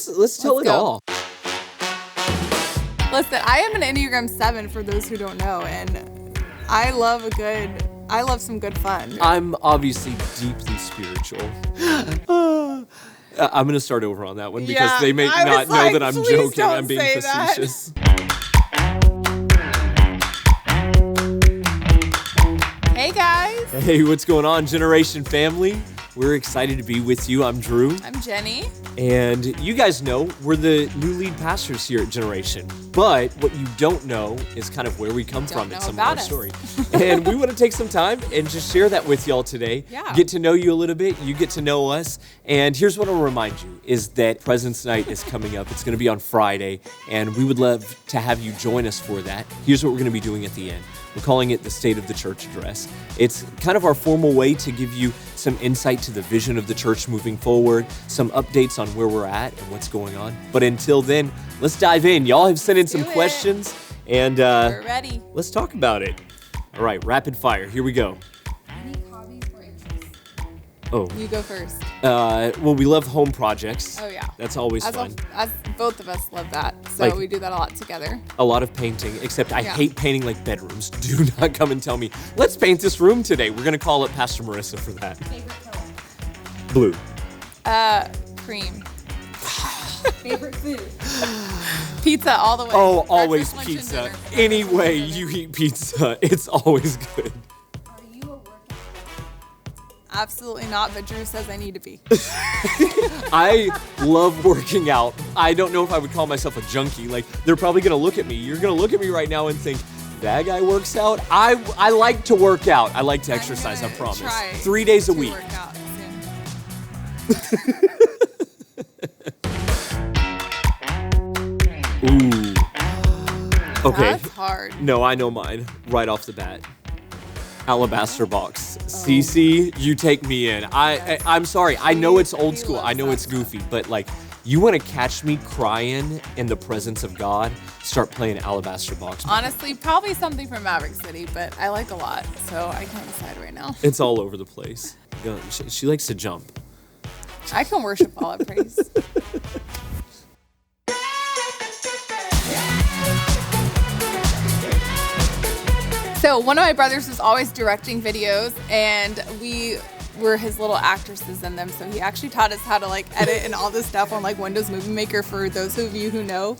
let's tell it all. Listen, I am an Enneagram 7 for those who don't know, and I love some good fun. I'm obviously deeply spiritual. I'm going to start over on that one because they may not know that I'm joking. I'm being facetious. Hey, guys. Hey, what's going on, Generation family? We're excited to be with you. I'm Drew. I'm Jenny. And you guys know we're the new lead pastors here at Generation. But what you don't know is kind of where we come from in some of our story. And we want to take some time and just share that with y'all today. Yeah. Get to know you a little bit. You get to know us. And here's what I'll remind you is that President's Night is coming up. It's going to be on Friday. And we would love to have you join us for that. Here's what we're going to be doing at the end. We're calling it the State of the Church Address. It's kind of our formal way to give you some insight to the vision of the church moving forward, some updates on where we're at and what's going on. But until then, let's dive in. Y'all have sent in some questions, and we're ready. Let's talk about it. All right, rapid fire. Here we go. Any hobbies or interests? Oh. You go first. Well, we love home projects. Oh, yeah. That's always fun. As both of us love that, so we do that a lot together. A lot of painting, except I hate painting like bedrooms. Do not come and tell me, let's paint this room today. We're going to call up Pastor Marissa for that. Favorite color? Blue. Cream. Favorite food? Pizza all the way. Oh, always Breakfast, lunch, and pizza. dinner. Any way you eat pizza, it's always good. Are you a workout? Absolutely not, but Drew says I need to be. I love working out. I don't know if I would call myself a junkie. Like, they're probably going to look at me. You're going to look at me right now and think, that guy works out? I like to work out. I like to exercise, I promise. 3 days a week. Work out soon. Ooh. Okay. That's hard. No, I know mine right off the bat. Alabaster box. Cece, you take me in. I'm sorry. I know it's old school. I know it's goofy, but like, you want to catch me crying in the presence of God, start playing Alabaster Box. Honestly, probably something from Maverick City, but I like a lot, so I can't decide right now. It's all over the place. You know, she likes to jump. I can worship all at praise. So one of my brothers was always directing videos, and we were his little actresses in them. So he actually taught us how to like edit and all this stuff on like Windows Movie Maker for those of you who know.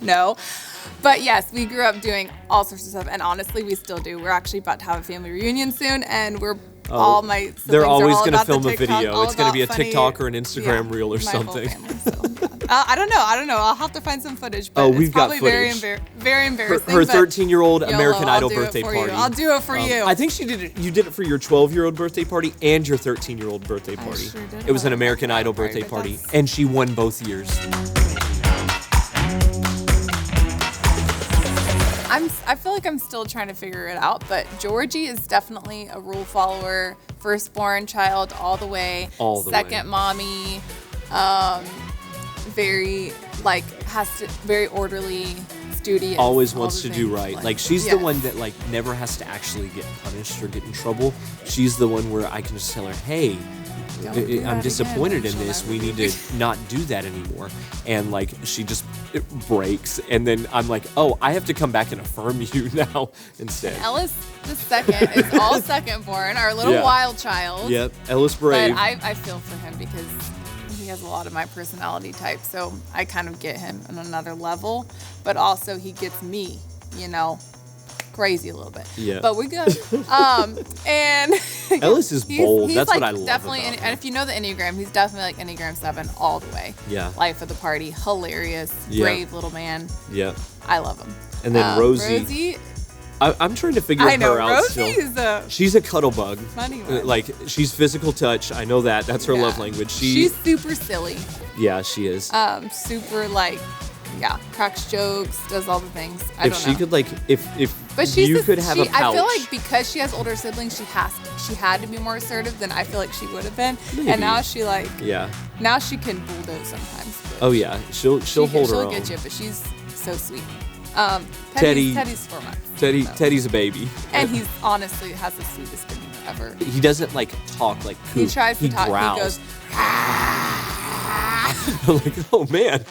But yes, we grew up doing all sorts of stuff, and honestly, we still do. We're actually about to have a family reunion soon, and we're all my siblings they're always going to film a TikTok, video. It's going to be a TikTok or an Instagram reel or my whole something. family, so, yeah. I don't know. I'll have to find some footage, but we've it's probably got footage. very embarrassing. Her 13-year-old YOLO, American I'll Idol do it birthday for party. you. I'll do it for you. I think you did it for your 12-year-old birthday party and your 13-year-old birthday party. Sure did. It was an Oh, American that's Idol right, birthday but party, that's- and she won both years. I feel like I'm still trying to figure it out, but Georgie is definitely a rule follower, firstborn child all the way, second mommy, very orderly, studious. Always wants to do things. right. Like she's the one that like never has to actually get punished or get in trouble. She's the one where I can just tell her, hey, I'm disappointed in this. We need to not do that anymore. And like she just breaks, and then I'm like, oh, I have to come back and affirm you now instead. Ellis the second is all second-born, our little wild child. Yep, Ellis Brave. But I feel for him because he has a lot of my personality type, so I kind of get him on another level. But also he gets me, crazy a little bit. Yeah. But we're good. And Ellis is bold. That's like what I love definitely, about him. and if you know the Enneagram, he's definitely like Enneagram 7 all the way. Yeah. Life of the party, hilarious, brave little man. Yeah. I love him. And then Rosie. I'm trying to figure her out Rosie still. She's a cuddle bug. Funny one. Like she's physical touch. I know that. That's her love language. She's super silly. Yeah, she is. Super cracks jokes, does all the things. I don't know. If she could But you could have a pouch. I feel like because she has older siblings, she had to be more assertive than I feel like she would have been. Maybe. And now she now she can bulldoze sometimes. Oh yeah, she'll hold her She'll own. get you, but she's so sweet. Teddy's 4 months. Teddy's a baby. And he's honestly has the sweetest demeanor ever. He doesn't like talk like Coop. He tries to talk. Growls. He goes. Like, oh man.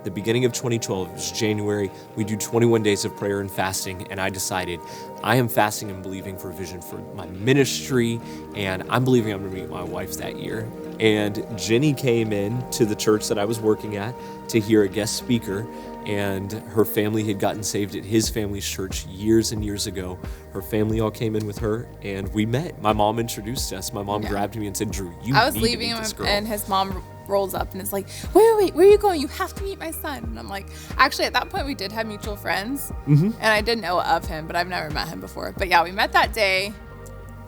the beginning of 2012, it was January, we do 21 days of prayer and fasting, and I decided I am fasting and believing for vision for my ministry, and I'm believing I'm going to meet my wife that year. And Jenny came in to the church that I was working at to hear a guest speaker, and her family had gotten saved at his family's church years and years ago. Her family all came in with her, and we met. My mom introduced us. My mom grabbed me and said, Drew, I was need leaving to meet him, this girl. and his mom rolls up and is like, wait, where are you going? You have to meet my son. And I'm like, actually, at that point, we did have mutual friends, and I did know of him, but I've never met him before. But yeah, we met that day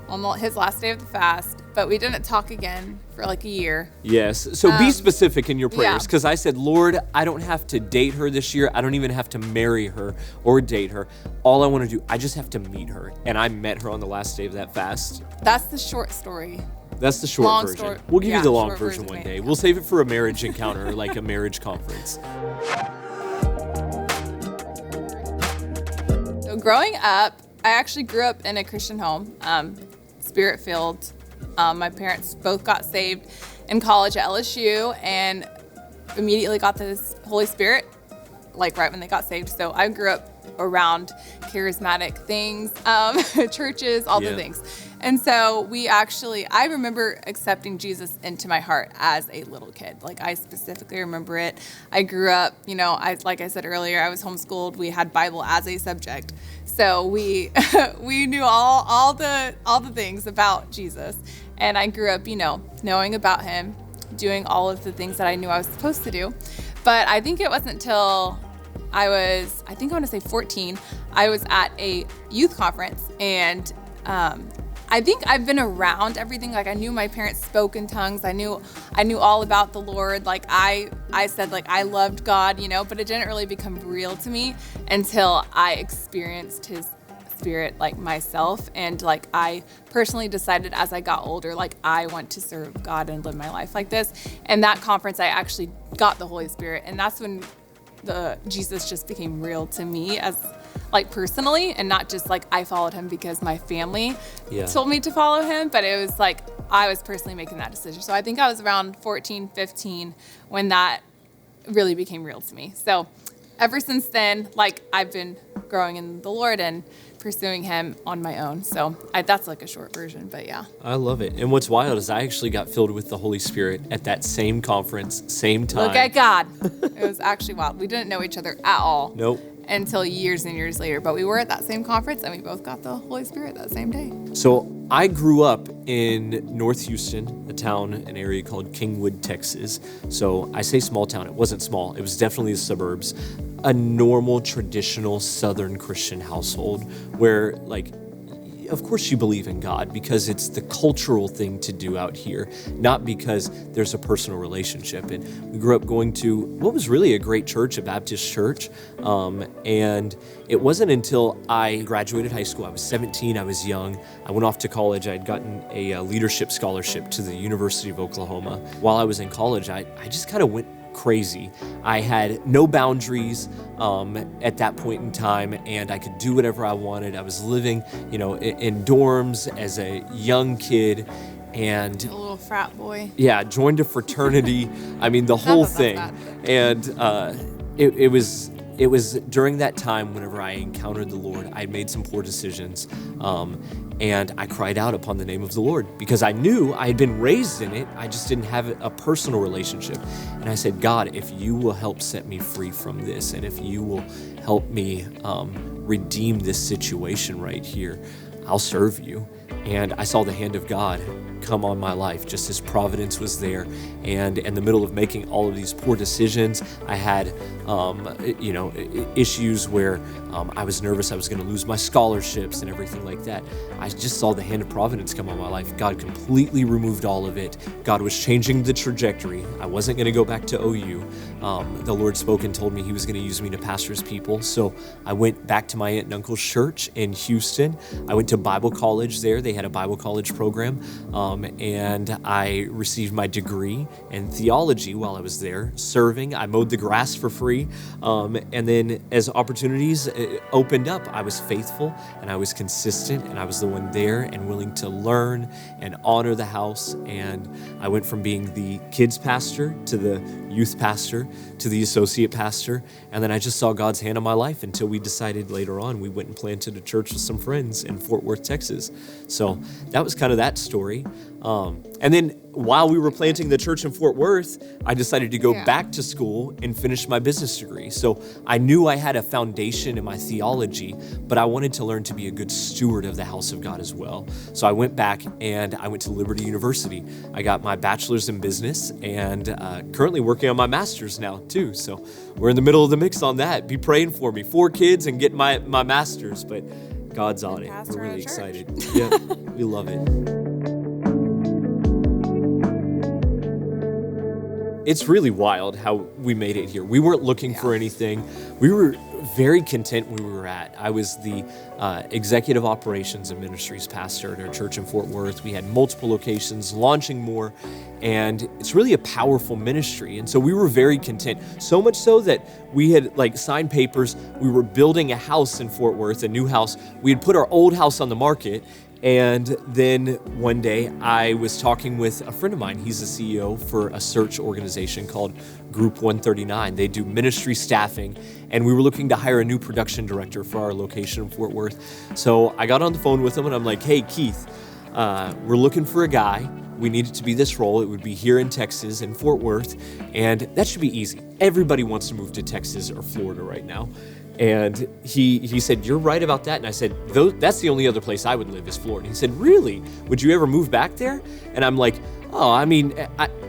on his last day of the fast, but we didn't talk again for like a year. Yes. So be specific in your prayers, yeah. because I said, Lord, I don't have to date her this year. I don't even have to marry her or date her. All I want to do, I just have to meet her. And I met her on the last day of that fast. That's the short story. That's the short Long version. story- We'll give yeah, you the long short version version, one maybe. day. We'll save it for a marriage encounter, like a marriage conference. So growing up, I actually grew up in a Christian home, Spirit-filled. My parents both got saved in college at LSU and immediately got the Holy Spirit, like right when they got saved. So I grew up around charismatic things, churches, all the Yeah. things. And so I remember accepting Jesus into my heart as a little kid. Like I specifically remember it. I grew up, like I said earlier, I was homeschooled. We had Bible as a subject. So we we knew all the things about Jesus. And I grew up, knowing about him, doing all of the things that I knew I was supposed to do. But I think it wasn't until I want to say 14, I was at a youth conference, and I think I've been around everything. Like I knew my parents spoke in tongues. I knew all about the Lord. Like I said, like I loved God, but it didn't really become real to me until I experienced his Spirit like myself. And like I personally decided as I got older, like I want to serve God and live my life like this. And that conference, I actually got the Holy Spirit. And that's when the Jesus just became real to me as like personally, and not just like I followed him because my family told me to follow him, but it was like I was personally making that decision. So I think I was around 14, 15 when that really became real to me. So ever since then, like I've been growing in the Lord and pursuing him on my own. So that's like a short version, but yeah. I love it. And what's wild is I actually got filled with the Holy Spirit at that same conference, same time. Look at God. It was actually wild. We didn't know each other at all. Nope. Until years and years later. But we were at that same conference and we both got the Holy Spirit that same day. So I grew up in North Houston, an area called Kingwood, Texas. So I say small town. It wasn't small. It was definitely the suburbs. A normal, traditional Southern Christian household where, like, of course you believe in God because it's the cultural thing to do out here, not because there's a personal relationship. And we grew up going to what was really a great church, a Baptist church. And it wasn't until I graduated high school, I was 17, I was young. I went off to college. I had gotten a leadership scholarship to the University of Oklahoma. While I was in college, I just kind of went crazy. I had no boundaries at that point in time, and I could do whatever I wanted. I was living, in dorms as a young kid, and A little frat boy. yeah, joined a fraternity. I mean, the whole that that's thing. bad. And it was during that time whenever I encountered the Lord, I made some poor decisions. And I cried out upon the name of the Lord because I knew I had been raised in it. I just didn't have a personal relationship. And I said, God, if you will help set me free from this, and if you will help me redeem this situation right here, I'll serve you. And I saw the hand of God come on my life, just as providence was there. And in the middle of making all of these poor decisions, I had, issues where I was nervous I was going to lose my scholarships and everything like that. I just saw the hand of providence come on my life. God completely removed all of it. God was changing the trajectory. I wasn't going to go back to OU. The Lord spoke and told me he was going to use me to pastor his people. So I went back to my aunt and uncle's church in Houston. I went to Bible college there. there. They had a Bible college program, and I received my degree in theology while I was there serving. I mowed the grass for free, and then as opportunities opened up, I was faithful and I was consistent, and I was the one there and willing to learn and honor the house. And I went from being the kids pastor to the youth pastor to the associate pastor, and then I just saw God's hand on my life until we decided later on we went and planted a church with some friends in Fort Worth, Texas. So that was kind of that story. And then while we were planting the church in Fort Worth, I decided to go back to school and finish my business degree. So I knew I had a foundation in my theology, but I wanted to learn to be a good steward of the house of God as well. So I went back and I went to Liberty University. I got my bachelor's in business and currently working on my master's now too. So we're in the middle of the mix on that. Be praying for me. 4 kids and get my master's, but God's on it. We're really excited. Yeah, we love it. It's really wild how we made it here. We weren't looking for anything. We were very content where we were at. I was the executive operations and ministries pastor at our church in Fort Worth. We had multiple locations, launching more, and it's really a powerful ministry. And so we were very content, so much so that we had signed papers. We were building a house in Fort Worth, a new house. We had put our old house on the market. And then one day I was talking with a friend of mine. He's the CEO for a search organization called Group 139. They do ministry staffing, and we were looking to hire a new production director for our location in Fort Worth. So I got on the phone with him and I'm like, hey, Keith, we're looking for a guy. We need it to be this role. It would be here in Texas, in Fort Worth, and that should be easy. Everybody wants to move to Texas or Florida right now. And he said, you're right about that. And I said, that's the only other place I would live is Florida. He said, really? Would you ever move back there? And I'm like, oh, I mean,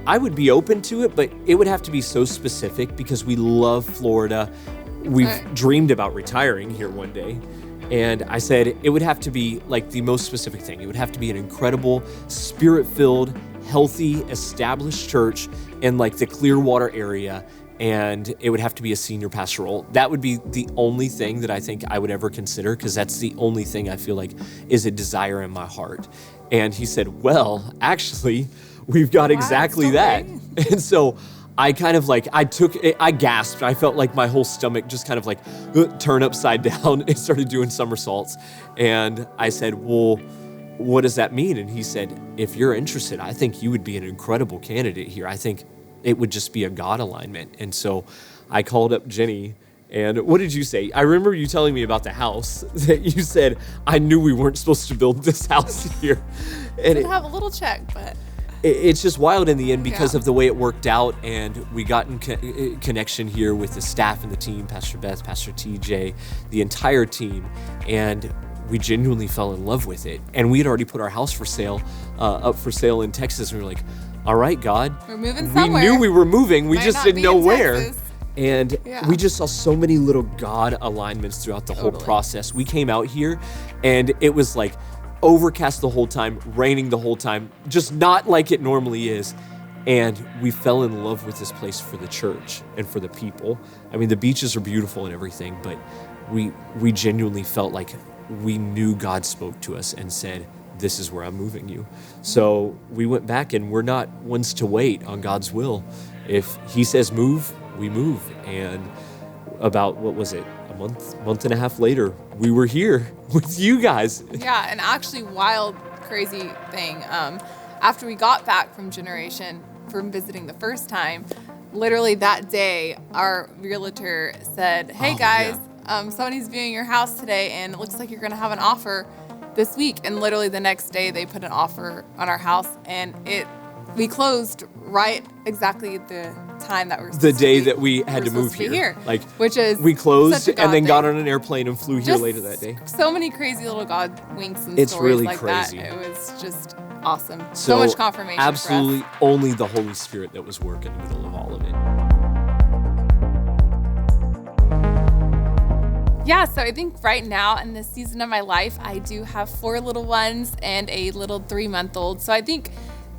I would be open to it, but it would have to be so specific because we love Florida. We've dreamed about retiring here one day. And I said, it would have to be the most specific thing. It would have to be an incredible, spirit-filled, healthy, established church in the Clearwater area. And it would have to be a senior pastor role. That would be the only thing that I think I would ever consider, because that's the only thing I feel like is a desire in my heart. And he said, well, actually, we've got exactly that. And so I kind of I gasped. I felt like my whole stomach just kind of turn upside down and started doing somersaults. And I said, well, what does that mean? And he said, if you're interested, I think you would be an incredible candidate here. I think it would just be a God alignment. And so I called up Jenny, and what did you say? I remember you telling me about the house that you said, I knew we weren't supposed to build this house here. And Did have a little check, but it's just wild in the end because of the way it worked out. And we got in connection here with the staff and the team, Pastor Beth, Pastor TJ, the entire team. And we genuinely fell in love with it. And we had already put our house for sale, up for sale in Texas. And we were like, all right, God, we're moving somewhere. We knew we were moving. We just didn't know where. Texas. And we just saw so many little God alignments throughout the whole process. We came out here and it was overcast the whole time, raining the whole time, just not like it normally is. And we fell in love with this place for the church and for the people. I mean, the beaches are beautiful and everything, but we genuinely felt like we knew God spoke to us and said, this is where I'm moving you. So we went back, and we're not ones to wait on God's will. If he says move, we move. And about, a month and a half later, we were here with you guys. Yeah, and actually wild, crazy thing. After we got back from visiting the first time, literally that day, our realtor said, hey guys, somebody's viewing your house today, and it looks like you're gonna have an offer this week. And literally the next day they put an offer on our house, and we closed right exactly the time that we're the day that we had to move here. Which is we closed and then got on an airplane and flew here later that day. So many crazy little God winks and it's stories really like crazy. That. It was just awesome. So much confirmation. Absolutely only the Holy Spirit that was working in the middle of all of it. Yeah, so I think right now in this season of my life, I do have 4 little ones and a little 3-month-old. So I think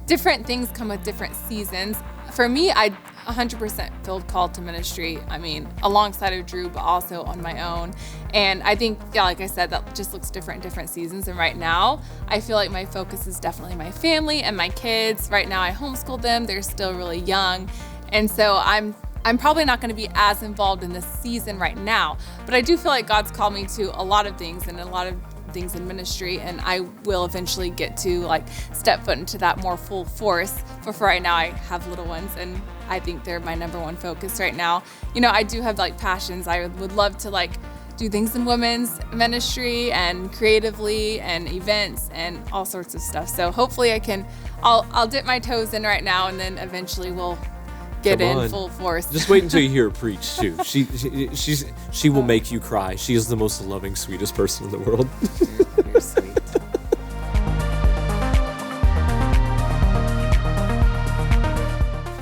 different things come with different seasons. For me, I 100% filled called to ministry. I mean, alongside of Drew, but also on my own. And I think, yeah, like I said, that just looks different in different seasons. And right now, I feel like my focus is definitely my family and my kids. Right now, I homeschool them. They're still really young. And so I'm probably not going to be as involved in this season right now, but I do feel like God's called me to a lot of things and a lot of things in ministry, and I will eventually get to like step foot into that more full force. But for right now, I have little ones, and I think they're my number one focus right now. You know, I do have like passions. I would love to like do things in women's ministry and creatively and events and all sorts of stuff. So hopefully I'll dip my toes in right now, and then eventually we'll get in full force. Just wait until you hear her preach too. She will make you cry. She is the most loving, sweetest person in the world. You're sweet.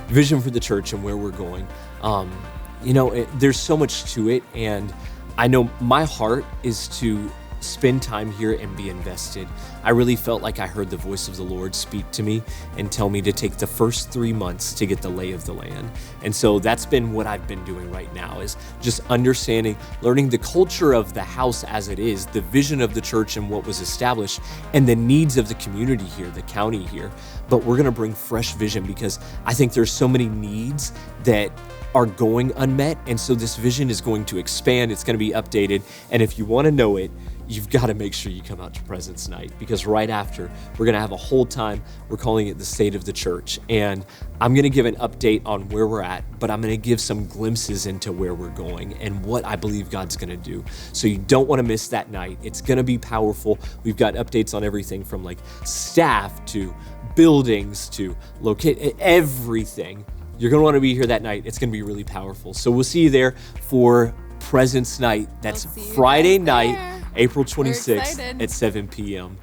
Vision for the church and where we're going. There's so much to it, and I know my heart is to spend time here and be invested. I really felt like I heard the voice of the Lord speak to me and tell me to take the first 3 months to get the lay of the land. And so that's been what I've been doing right now, is just understanding, learning the culture of the house as it is, the vision of the church and what was established, and the needs of the community here, the county here. But we're gonna bring fresh vision because I think there's so many needs that are going unmet. And so this vision is going to expand, it's gonna be updated. And if you wanna know it, you've got to make sure you come out to Presence Night, because right after, we're going to have a whole time. We're calling it the State of the Church. And I'm going to give an update on where we're at, but I'm going to give some glimpses into where we're going and what I believe God's going to do. So you don't want to miss that night. It's going to be powerful. We've got updates on everything from like staff to buildings to locate everything. You're going to want to be here that night. It's going to be really powerful. So we'll see you there for Presence Night. That's Friday night, April 26th at 7 p.m.